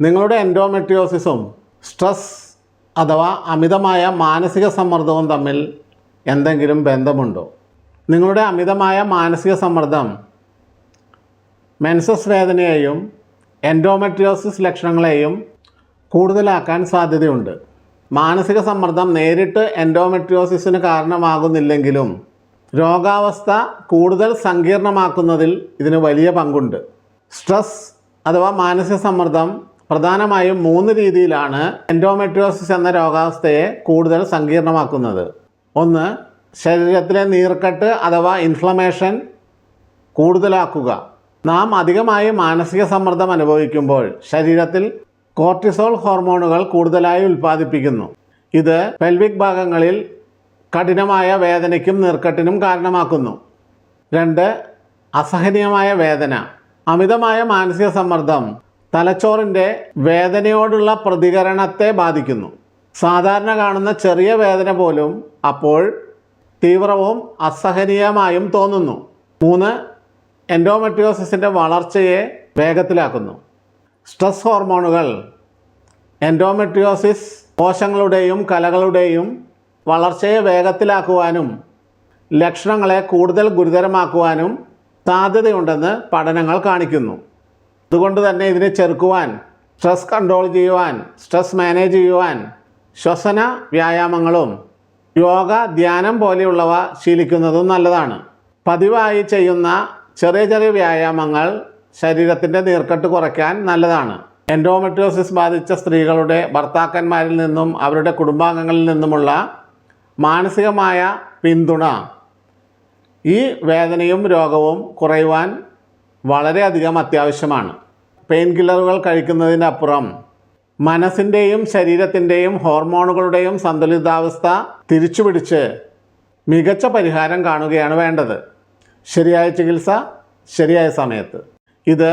നിങ്ങളുടെ എൻഡോമെട്രിയോസിസും സ്ട്രെസ് അഥവാ അമിതമായ മാനസിക സമ്മർദ്ദവും തമ്മിൽ എന്തെങ്കിലും ബന്ധമുണ്ടോ? നിങ്ങളുടെ അമിതമായ മാനസിക സമ്മർദ്ദം മെൻസസ് വേദനയെയും എൻഡോമെട്രിയോസിസ് ലക്ഷണങ്ങളെയും കൂടുതലാക്കാൻ സാധ്യതയുണ്ട്. മാനസിക സമ്മർദ്ദം നേരിട്ട് എൻഡോമെട്രിയോസിസിന് കാരണമാകുന്നില്ലെങ്കിലും രോഗാവസ്ഥ കൂടുതൽ സങ്കീർണമാക്കുന്നതിൽ ഇതിന് വലിയ പങ്കുണ്ട്. സ്ട്രെസ് അഥവാ മാനസിക സമ്മർദ്ദം പ്രധാനമായും 3 രീതിയിലാണ് എൻഡോമെട്രിയോസിസ് എന്ന രോഗാവസ്ഥയെ കൂടുതൽ സങ്കീർണമാക്കുന്നത്. 1. ശരീരത്തിലെ നീർക്കെട്ട് അഥവാ ഇൻഫ്ലമേഷൻ കൂടുതലാക്കുക. നാം അധികമായി മാനസിക സമ്മർദ്ദം അനുഭവിക്കുമ്പോൾ ശരീരത്തിൽ കോർട്ടിസോൾ ഹോർമോണുകൾ കൂടുതലായി ഉൽപ്പാദിപ്പിക്കുന്നു. ഇത് പെൽവിക് ഭാഗങ്ങളിൽ കഠിനമായ വേദനയ്ക്കും നീർക്കെട്ടിനും കാരണമാക്കുന്നു. 2. അസഹനീയമായ വേദന. അമിതമായ മാനസിക സമ്മർദ്ദം തലച്ചോറിൻ്റെ വേദനയോടുള്ള പ്രതികരണത്തെ ബാധിക്കുന്നു. സാധാരണ കാണുന്ന ചെറിയ വേദന പോലും അപ്പോൾ തീവ്രവും അസഹനീയമായും തോന്നുന്നു. 3. എൻഡോമെട്രിയോസിസിൻ്റെ വളർച്ചയെ വേഗത്തിലാക്കുന്നു. സ്ട്രെസ് ഹോർമോണുകൾ എൻഡോമെട്രിയോസിസ് കോശങ്ങളുടെയും കലകളുടെയും വളർച്ചയെ വേഗത്തിലാക്കുവാനും ലക്ഷണങ്ങളെ കൂടുതൽ ഗുരുതരമാക്കുവാനും സാധ്യതയുണ്ടെന്ന് പഠനങ്ങൾ കാണിക്കുന്നു. അതുകൊണ്ട് തന്നെ ഇതിനെ ചെറുക്കുവാൻ, സ്ട്രെസ് കൺട്രോൾ ചെയ്യുവാൻ, സ്ട്രെസ് മാനേജ് ചെയ്യുവാൻ ശ്വസന വ്യായാമങ്ങളും യോഗ, ധ്യാനം പോലെയുള്ളവ ശീലിക്കുന്നതും നല്ലതാണ്. പതിവായി ചെയ്യുന്ന ചെറിയ ചെറിയ വ്യായാമങ്ങൾ ശരീരത്തിൻ്റെ നീർക്കെട്ട് കുറയ്ക്കാൻ നല്ലതാണ്. എൻഡോമെട്രിയോസിസ് ബാധിച്ച സ്ത്രീകളുടെ ഭർത്താക്കന്മാരിൽ നിന്നും അവരുടെ കുടുംബാംഗങ്ങളിൽ നിന്നുമുള്ള മാനസികമായ പിന്തുണ ഈ വേദനയും രോഗവും കുറയുവാൻ വളരെയധികം അത്യാവശ്യമാണ്. പെയിൻ കില്ലറുകൾ കഴിക്കുന്നതിനപ്പുറം മനസ്സിൻ്റെയും ശരീരത്തിൻ്റെയും ഹോർമോണുകളുടെയും സന്തുലിതാവസ്ഥ തിരിച്ചുപിടിച്ച് മികച്ച പരിഹാരം കാണുകയാണ് വേണ്ടത്. ശരിയായ ചികിത്സ ശരിയായ സമയത്ത്. ഇത്